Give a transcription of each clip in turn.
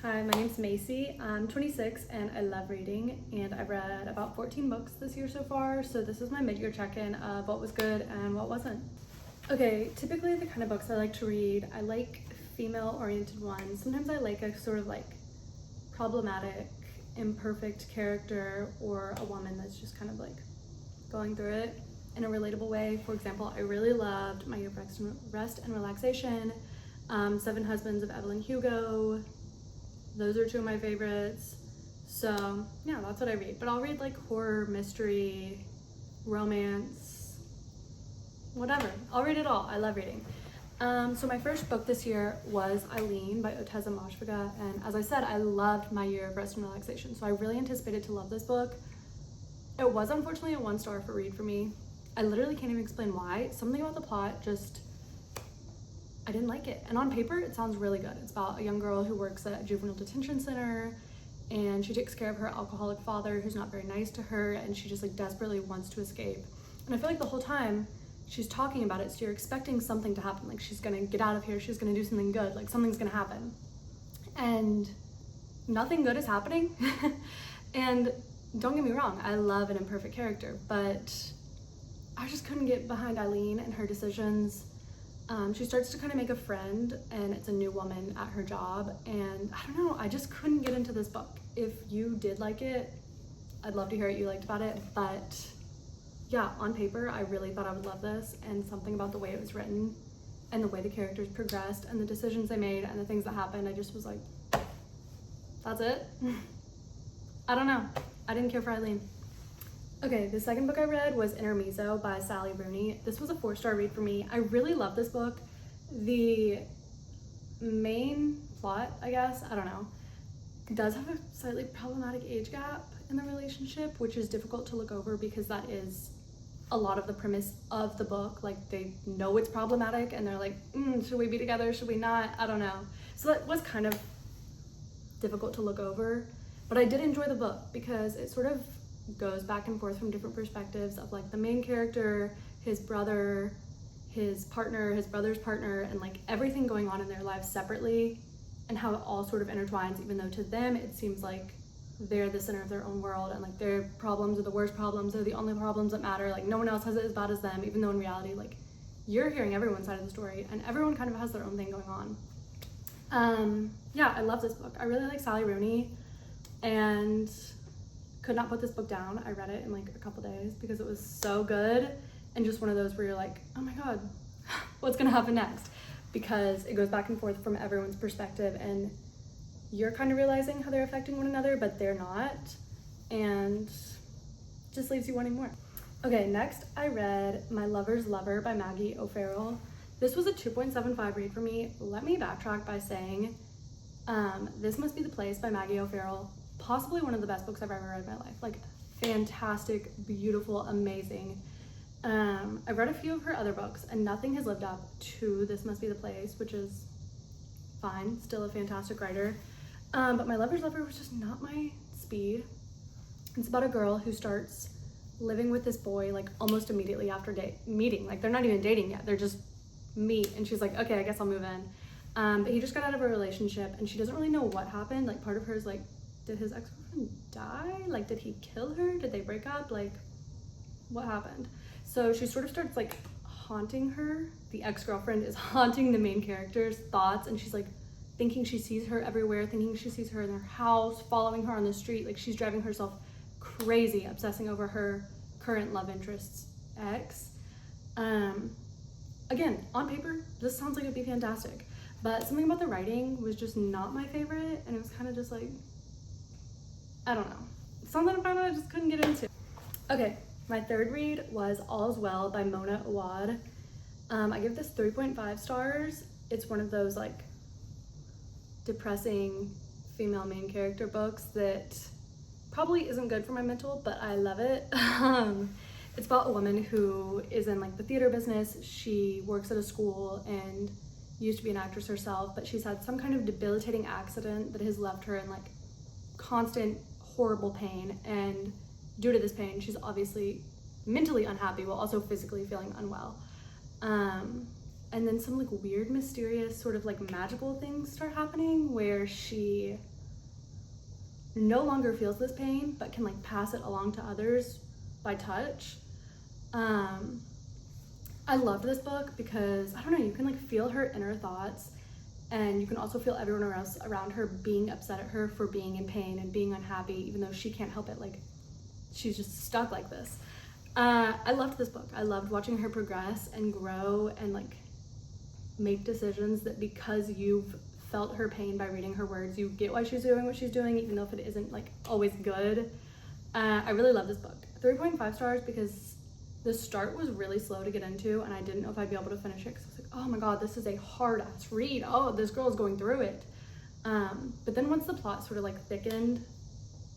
Hi, my name's Macy. I'm 26 and I love reading, and I've read about 14 books this year so far, so this is my mid-year check-in of what was good and what wasn't. Okay, typically the kind of books I like to read, I like female-oriented ones. Sometimes I like a sort of like problematic, imperfect character or a woman that's just kind of like going through it in a relatable way. For example, I really loved My Year of Rest and Relaxation, Seven Husbands of Evelyn Hugo. Those are two of my favorites. So yeah, that's what I read. But I'll read like horror, mystery, romance, whatever. I'll read it all. I love reading. So my first book this year was Eileen by Otteza Moshfegh, and as I said, I loved My Year of Rest and Relaxation, so I really anticipated to love this book. It was unfortunately a 1-star for read for me. I literally can't even explain why. Something about the plot just, I didn't like it. And on paper, it sounds really good. It's about a young girl who works at a juvenile detention center, and she takes care of her alcoholic father who's not very nice to her, and she just like desperately wants to escape. And I feel like the whole time she's talking about it, so you're expecting something to happen. Like she's gonna get out of here, she's gonna do something good, like something's gonna happen. And nothing good is happening. And don't get me wrong, I love an imperfect character, but I just couldn't get behind Eileen and her decisions. She starts to kind of make a friend, and it's a new woman at her job, and I don't know, I just couldn't get into this book. If you did like it, I'd love to hear what you liked about it, but yeah, on paper, I really thought I would love this, and something about the way it was written and the way the characters progressed and the decisions they made and the things that happened, I just was like, that's it? I don't know. I didn't care for Eileen. Okay, the second book I read was Intermezzo by Sally Rooney. This was a 4-star read for me. I really love this book. The main plot, I guess, I don't know, does have a slightly problematic age gap in the relationship, which is difficult to look over because that is a lot of the premise of the book. Like, they know it's problematic and they're like, should we be together, should we not? I don't know. So that was kind of difficult to look over, but I did enjoy the book because it sort of goes back and forth from different perspectives of like the main character, his brother, his partner, his brother's partner, and like everything going on in their lives separately, and how it all sort of intertwines, even though to them it seems like they're the center of their own world and like their problems are the worst problems, they're the only problems that matter, like no one else has it as bad as them, even though in reality like you're hearing everyone's side of the story and everyone kind of has their own thing going on. Yeah, I love this book. I really like Sally Rooney and could not put this book down. I read it in like a couple days because it was so good, and just one of those where you're like, oh my god, what's gonna happen next? Because it goes back and forth from everyone's perspective, and you're kind of realizing how they're affecting one another, but they're not, and just leaves you wanting more. Okay, next I read My Lover's Lover by Maggie O'Farrell. This was a 2.75 read for me. Let me backtrack by saying This Must Be the Place by Maggie O'Farrell, possibly one of the best books I've ever read in my life. Like, fantastic, beautiful, amazing. I've read a few of her other books and nothing has lived up to This Must Be the Place, which is fine, still a fantastic writer. But My Lover's Lover was just not my speed. It's about a girl who starts living with this boy like almost immediately after meeting. Like, they're not even dating yet, they're just meet, and she's like, okay, I guess I'll move in. But he just got out of a relationship and she doesn't really know what happened. Like, part of her is like, did his ex-girlfriend die? Like, did he kill her? Did they break up? Like, what happened? So she sort of starts like haunting her. The ex-girlfriend is haunting the main character's thoughts, and she's like thinking she sees her everywhere, thinking she sees her in her house, following her on the street. Like, she's driving herself crazy, obsessing over her current love interest's ex. Again, on paper, this sounds like it'd be fantastic, but something about the writing was just not my favorite, and it was kind of just like, I don't know. Something about it I just couldn't get into. Okay, my third read was All's Well by Mona Awad. I give this 3.5 stars. It's one of those like depressing female main character books that probably isn't good for my mental, but I love it. It's about a woman who is in like the theater business. She works at a school and used to be an actress herself, but she's had some kind of debilitating accident that has left her in like constant horrible pain, and due to this pain she's obviously mentally unhappy while also physically feeling unwell. And then some like weird mysterious sort of like magical things start happening where she no longer feels this pain, but can like pass it along to others by touch. I loved this book because, I don't know, you can like feel her inner thoughts, and you can also feel everyone else around her being upset at her for being in pain and being unhappy, even though she can't help it. Like, she's just stuck like this. I loved this book. I loved watching her progress and grow and like make decisions that, because you've felt her pain by reading her words, you get why she's doing what she's doing, even though if it isn't like always good. I really love this book. 3.5 stars because the start was really slow to get into, and I didn't know if I'd be able to finish it because I was like, oh my god, this is a hard ass read. Oh, this girl is going through it. But then once the plot sort of like thickened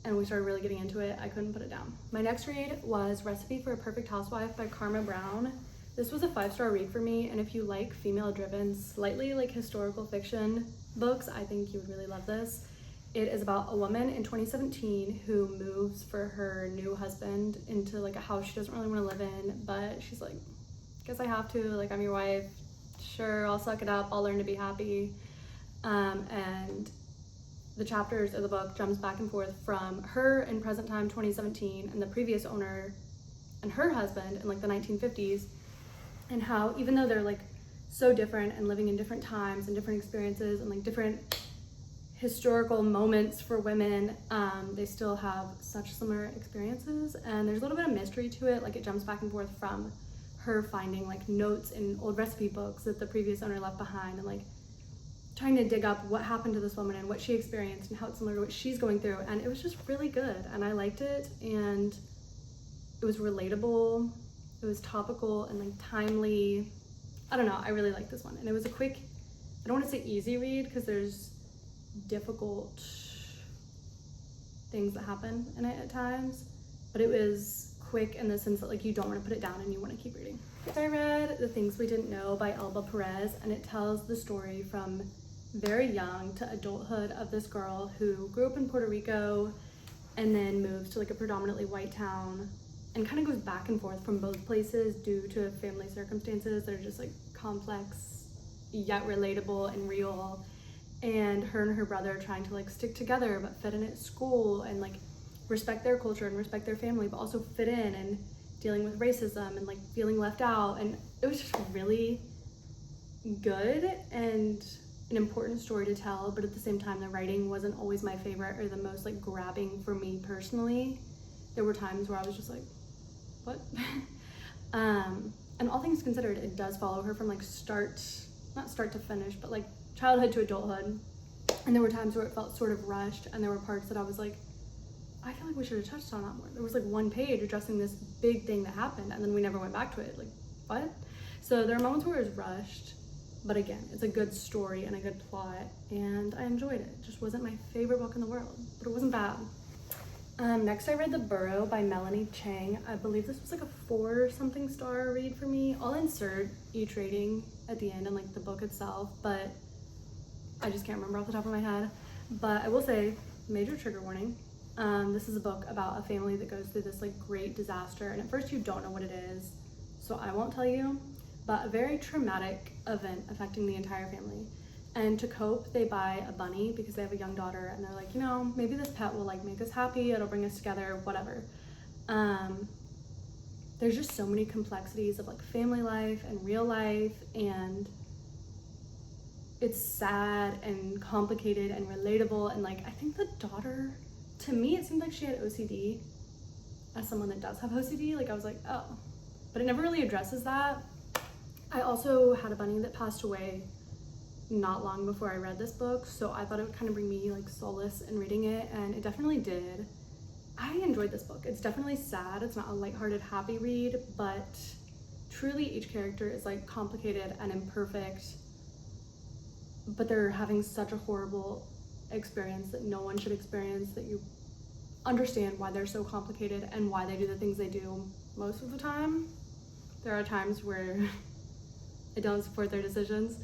and we started really getting into it, I couldn't put it down. My next read was Recipe for a Perfect Housewife by Karma Brown. This was a 5-star read for me, and if you like female-driven, slightly like historical fiction books, I think you would really love this. It is about a woman in 2017 who moves for her new husband into like a house she doesn't really want to live in, but she's like, guess I have to, like, I'm your wife, sure, I'll suck it up, I'll learn to be happy. And the chapters of the book jumps back and forth from her in present time 2017 and the previous owner and her husband in like the 1950s, and how even though they're like so different and living in different times and different experiences and like different historical moments for women, they still have such similar experiences, and there's a little bit of mystery to it. Like, it jumps back and forth from her finding like notes in old recipe books that the previous owner left behind, and like trying to dig up what happened to this woman and what she experienced and how it's similar to what she's going through. And it was just really good, and I liked it, and it was relatable, it was topical and like timely. I don't know, I really liked this one. And it was a quick, I don't want to say easy read because there's difficult things that happen in it at times, but it was quick in the sense that like you don't want to put it down and you want to keep reading. I read The Things We Didn't Know by Elba Perez, and it tells the story from very young to adulthood of this girl who grew up in Puerto Rico and then moves to like a predominantly white town and kind of goes back and forth from both places due to family circumstances that are just like complex yet relatable and real. And her and her brother trying to like stick together but fit in at school and like respect their culture and respect their family, but also fit in, and dealing with racism and like feeling left out. And it was just really good and an important story to tell, but at the same time the writing wasn't always my favorite or the most like grabbing for me personally. There were times where I was just like, what? And all things considered, it does follow her from like not start to finish, but like childhood to adulthood. And there were times where it felt sort of rushed, and there were parts that I was like, I feel like we should have touched on that more. There was like one page addressing this big thing that happened, and then we never went back to it. Like, what? So there are moments where it was rushed, but again, it's a good story and a good plot, and I enjoyed it. It just wasn't my favorite book in the world, but it wasn't bad. Next I read The Burrow by Melanie Chang. I believe this was like a 4-something star read for me. I'll insert each rating at the end and like the book itself, but I just can't remember off the top of my head. But I will say, major trigger warning. This is a book about a family that goes through this like great disaster, and at first you don't know what it is, so I won't tell you, but a very traumatic event affecting the entire family. And to cope, they buy a bunny because they have a young daughter, and they're like, you know, maybe this pet will like make us happy, it'll bring us together, whatever. There's just so many complexities of like family life and real life, and it's sad and complicated and relatable. And like, I think the daughter, to me, it seemed like she had OCD. As someone that does have OCD, like I was like, oh, but it never really addresses that. I also had a bunny that passed away not long before I read this book, so I thought it would kind of bring me like solace in reading it, and it definitely did. I enjoyed this book. It's definitely sad. It's not a lighthearted, happy read, but truly each character is like complicated and imperfect, but they're having such a horrible experience that no one should experience, that you understand why they're so complicated and why they do the things they do most of the time. There are times where I don't support their decisions.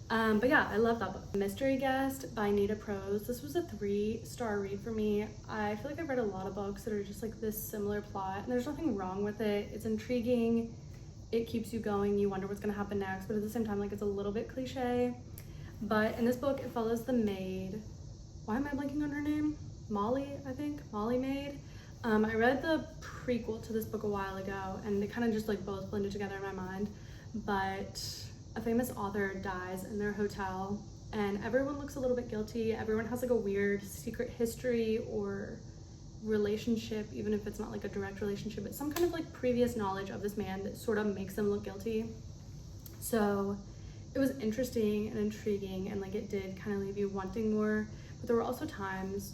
But yeah, I love that book. Mystery Guest by Nita Prose. This was a 3-star read for me. I feel like I've read a lot of books that are just like this similar plot, and there's nothing wrong with it. It's intriguing, it keeps you going, you wonder what's gonna happen next, but at the same time, like, it's a little bit cliche. But in this book, it follows the maid. Why am I blanking on her name? Molly, I think, Molly made. I read the prequel to this book a while ago, and they kind of just like both blended together in my mind. But a famous author dies in their hotel, and everyone looks a little bit guilty. Everyone has like a weird secret history or relationship, even if it's not like a direct relationship, but some kind of like previous knowledge of this man that sort of makes them look guilty. So it was interesting and intriguing, and like it did kind of leave you wanting more, but there were also times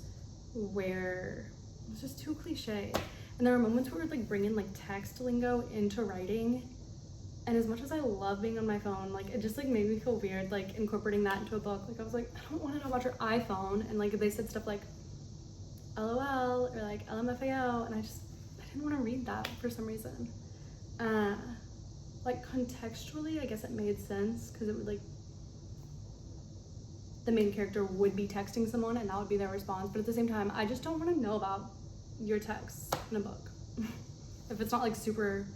where it was just too cliche, and there were moments where we would like bring in like text lingo into writing, and as much as I love being on my phone, like it just like made me feel weird like incorporating that into a book. Like I was like, I don't want to know about your iPhone, and like they said stuff like LOL or like LMFAO, and I didn't want to read that for some reason. Like contextually, I guess it made sense because it would like the main character would be texting someone and that would be their response, but at the same time, I just don't want to know about your texts in a book. If it's not like super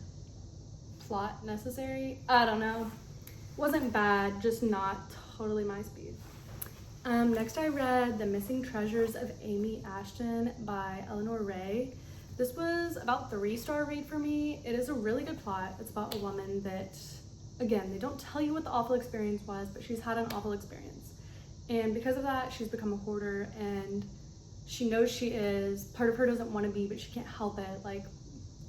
plot necessary, I don't know. Wasn't bad, just not totally my speed. Next I read The Missing Treasures of Amy Ashton by Eleanor Ray. This was about 3-star read for me. It is a really good plot. It's about a woman that, again, they don't tell you what the awful experience was, but she's had an awful experience. And because of that, she's become a hoarder, and she knows she is. Part of her doesn't want to be, but she can't help it. Like,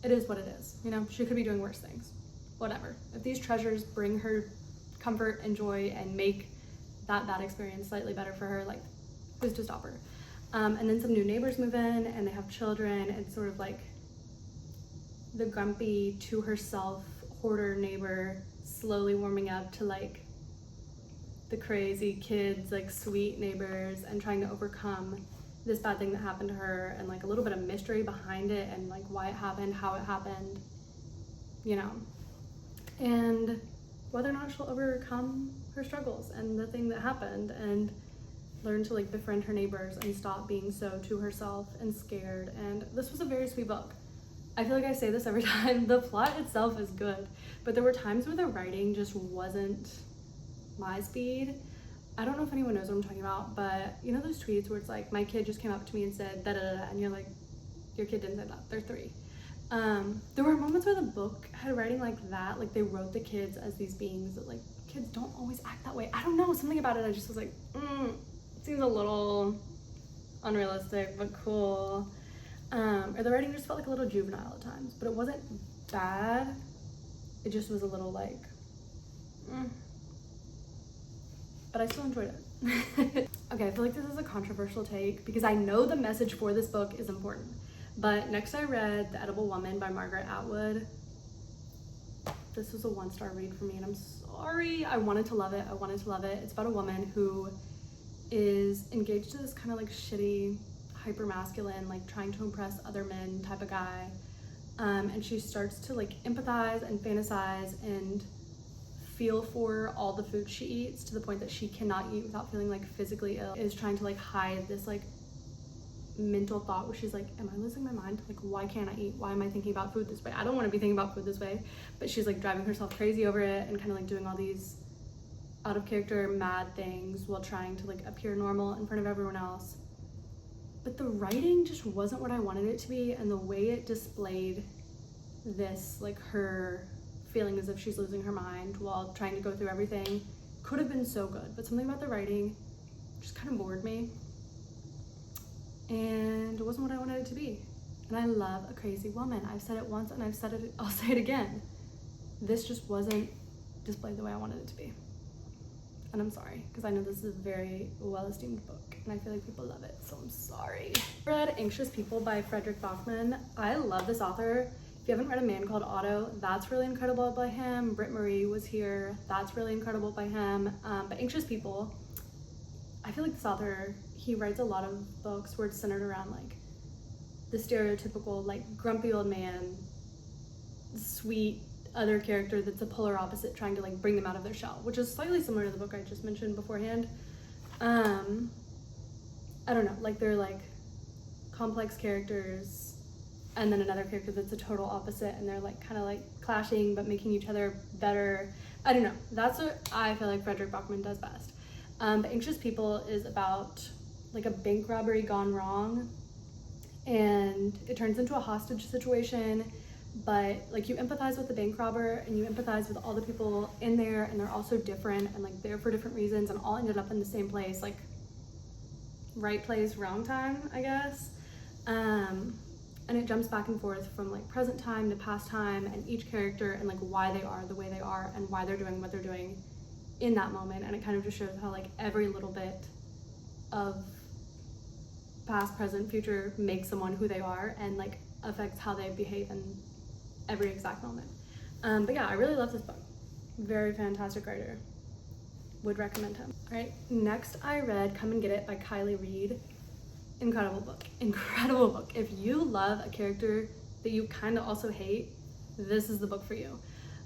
it is what it is. You know, she could be doing worse things. Whatever. If these treasures bring her comfort and joy and make that bad experience slightly better for her, like, who's to stop her? And then some new neighbors move in and they have children, and sort of like the grumpy to herself hoarder neighbor slowly warming up to like the crazy kids, like sweet neighbors, and trying to overcome this bad thing that happened to her, and like a little bit of mystery behind it and like why it happened, how it happened, you know, and whether or not she'll overcome her struggles and the thing that happened, and learn to like befriend her neighbors and stop being so to herself and scared. And this was a very sweet book. I feel like I say this every time. The plot itself is good, but there were times where the writing just wasn't my speed. I don't know if anyone knows what I'm talking about, but you know those tweets where it's like, my kid just came up to me and said da da da, and you're like, your kid didn't say that, they're 3. There were moments where the book had writing like that, like they wrote the kids as these beings that like kids don't always act that way. I don't know, something about it I just was like, seems a little unrealistic, but cool. Or the writing just felt like a little juvenile at times, but it wasn't bad. It just was a little like, but I still enjoyed it. Okay, I feel like this is a controversial take because I know the message for this book is important. But next I read The Edible Woman by Margaret Atwood. This was a 1-star read for me, and I'm sorry. I wanted to love it. It's about a woman who is engaged to this kind of like shitty, hyper masculine, like trying to impress other men type of guy. And she starts to like empathize and fantasize and feel for all the food she eats, to the point that she cannot eat without feeling like physically ill. Is trying to like hide this like mental thought where she's like, am I losing my mind? Like, why can't I eat? Why am I thinking about food this way? I don't want to be thinking about food this way. But she's like driving herself crazy over it and kind of like doing all these out of character mad things while trying to like appear normal in front of everyone else. But the writing just wasn't what I wanted it to be, and the way it displayed this, like her feeling as if she's losing her mind while trying to go through everything, could have been so good. But something about the writing just kind of bored me, and it wasn't what I wanted it to be. And I love a crazy woman. I've said it once and I'll say it again. This just wasn't displayed the way I wanted it to be. And I'm sorry, because I know this is a very well-esteemed book and I feel like people love it, so I'm sorry. I read Anxious People by Fredrik Backman. I love this author. If you haven't read A Man Called Otto, that's really incredible by him. Britt Marie was here, that's really incredible by him. But Anxious People, I feel like this author, he writes a lot of books where it's centered around like the stereotypical like grumpy old man, sweet other character that's a polar opposite, trying to like bring them out of their shell, which is slightly similar to the book I just mentioned beforehand. I don't know, like they're like complex characters and then another character that's a total opposite, and they're like kind of like clashing but making each other better. I don't know, that's what I feel like Fredrik Backman does best. But Anxious People is about like a bank robbery gone wrong, and it turns into a hostage situation. But like, you empathize with the bank robber and you empathize with all the people in there, and they're all so different and like there for different reasons, and all ended up in the same place, like right place, wrong time, I guess. And it jumps back and forth from like present time to past time, and each character and like why they are the way they are and why they're doing what they're doing in that moment. And it kind of just shows how like every little bit of past, present, future makes someone who they are, and like affects how they behave in every exact moment. But yeah, I really love this book. Very fantastic writer. Would recommend him. All right, next I read Come and Get It by Kylie Reed. Incredible book. Incredible book. If you love a character that you kind of also hate, this is the book for you.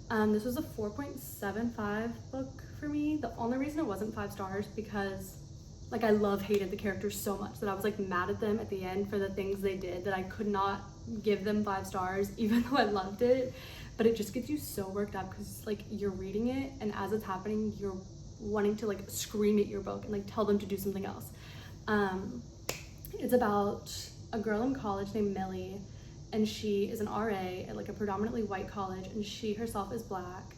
This was a 4.75 book for me. The only reason it wasn't 5 stars because like I hated the characters so much that I was like mad at them at the end for the things they did, that I could not give them 5 stars even though I loved it. But it just gets you so worked up because like you're reading it, and as it's happening you're wanting to like scream at your book and like tell them to do something else. It's about a girl in college named Millie, and she is an RA at like a predominantly white college, and she herself is Black.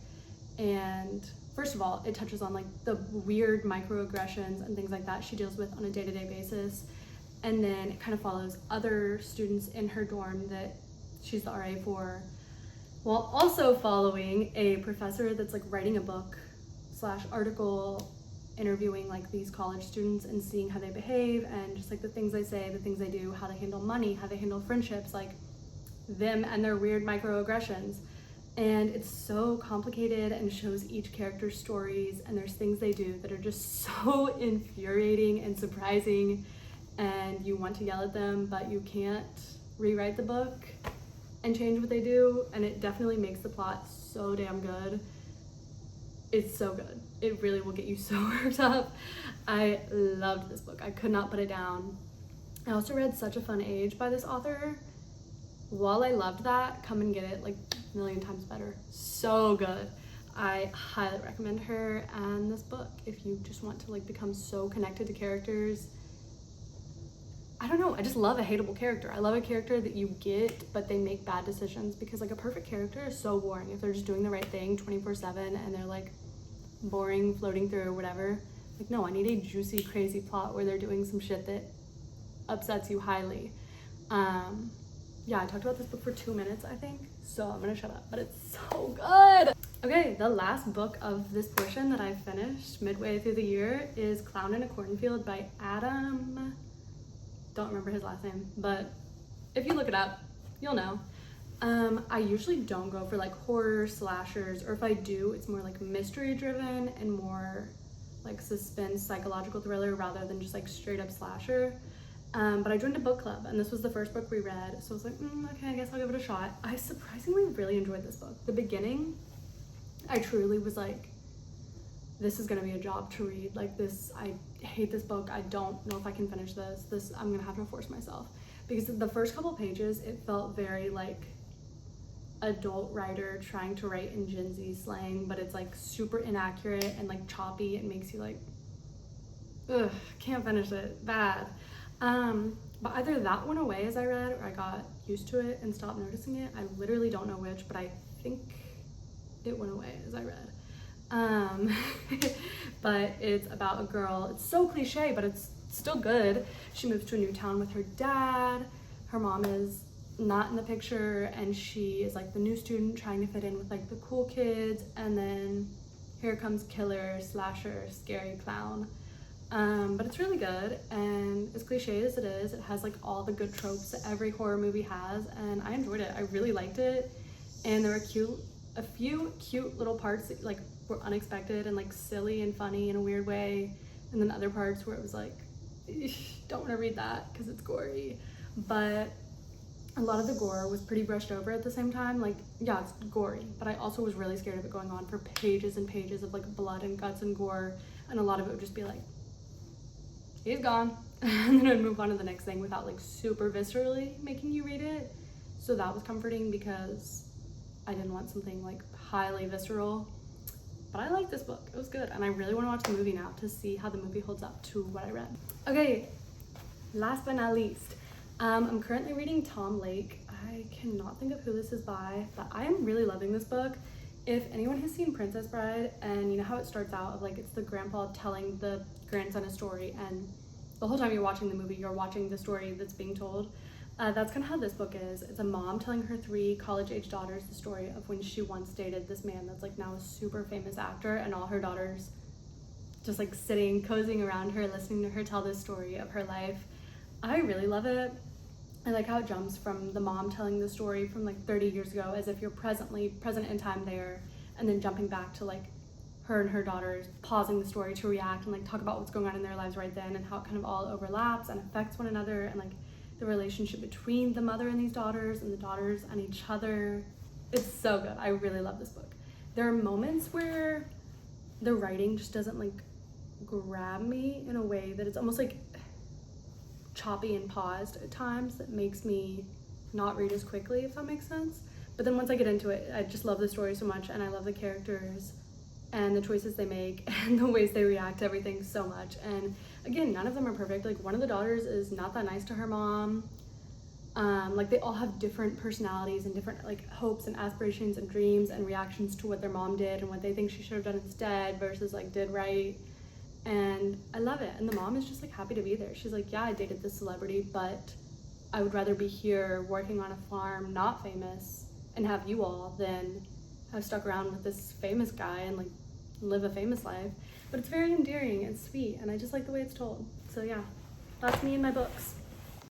And first of all, it touches on like the weird microaggressions and things like that she deals with on a day-to-day basis. And then it kind of follows other students in her dorm that she's the RA for, while also following a professor that's like writing a book / article interviewing like these college students and seeing how they behave and just like the things they say, the things they do, how they handle money, how they handle friendships, like them and their weird microaggressions. And it's so complicated and shows each character's stories, and there's things they do that are just so infuriating and surprising, and you want to yell at them, but you can't rewrite the book and change what they do. And it definitely makes the plot so damn good. It's so good. It really will get you so worked up. I loved this book. I could not put it down. I also read Such a Fun Age by this author. While I loved that, Come and Get It like a million times better. So good. I highly recommend her and this book if you just want to like become so connected to characters. I don't know, I just love a hateable character. I love a character that you get but they make bad decisions, because like a perfect character is so boring if they're just doing the right thing 24/7 and they're like boring floating through or whatever. Like, no, I need a juicy crazy plot where they're doing some shit that upsets you highly. Yeah, I talked about this book for 2 minutes, I think, so I'm gonna shut up, but it's so good. Okay, the last book of this portion that I finished midway through the year is Clown in a Cornfield by Adam, don't remember his last name, but if you look it up, you'll know. I usually don't go for like horror slashers, or if I do, it's more like mystery driven and more like suspense, psychological thriller rather than just like straight up slasher. But I joined a book club and this was the first book we read, so I was like, okay, I guess I'll give it a shot. I surprisingly really enjoyed this book. The beginning, I truly was like, this is gonna be a job to read. Like this, I hate this book. I don't know if I can finish this. I'm gonna have to force myself. Because the first couple pages, it felt very like adult writer trying to write in Gen Z slang, but it's like super inaccurate and like choppy. It makes you like, ugh, can't finish it, bad. But either that went away as I read, or I got used to it and stopped noticing it. I literally don't know which, but I think it went away as I read. But it's about a girl, it's so cliche, but it's still good. She moves to a new town with her dad. Her mom is not in the picture, and she is like the new student trying to fit in with like the cool kids, and then here comes killer, slasher, scary clown. But it's really good, and as cliche as it is, it has like all the good tropes that every horror movie has, and I enjoyed it. I really liked it, and there were a few cute little parts that like were unexpected and like silly and funny in a weird way, and then other parts where it was like, don't want to read that because it's gory. But a lot of the gore was pretty brushed over at the same time. Like, yeah, it's gory, but I also was really scared of it going on for pages and pages of like blood and guts and gore, and a lot of it would just be like, he's gone, and then I'd move on to the next thing without like super viscerally making you read it. So that was comforting because I didn't want something like highly visceral. But I like this book, it was good, and I really want to watch the movie now to see how the movie holds up to what I read. Okay, last but not least, I'm currently reading Tom Lake. I cannot think of who this is by, but I am really loving this book. If anyone has seen Princess Bride, and you know how it starts out of like it's the grandpa telling the grandson a story, and the whole time you're watching the movie, you're watching the story that's being told. That's kind of how this book is. It's a mom telling her 3 college-age daughters the story of when she once dated this man that's like now a super famous actor, and all her daughters just like sitting, cozying around her, listening to her tell this story of her life. I really love it. I like how it jumps from the mom telling the story from like 30 years ago as if you're present in time there, and then jumping back to like her and her daughters pausing the story to react and like talk about what's going on in their lives right then, and how it kind of all overlaps and affects one another, and like the relationship between the mother and these daughters and the daughters and each other. It's so good. I really love this book. There are moments where the writing just doesn't like grab me in a way that it's almost like choppy and paused at times that makes me not read as quickly, if that makes sense. But then once I get into it, I just love the story so much, and I love the characters and the choices they make and the ways they react to everything so much. And again, none of them are perfect. Like one of the daughters is not that nice to her mom. Like they all have different personalities and different like hopes and aspirations and dreams and reactions to what their mom did and what they think she should have done instead versus like did right. And I love it. And the mom is just like happy to be there. She's like, yeah, I dated this celebrity, but I would rather be here working on a farm, not famous, and have you all than have stuck around with this famous guy and like live a famous life. But it's very endearing and sweet, and I just like the way it's told. So yeah, that's me and my books.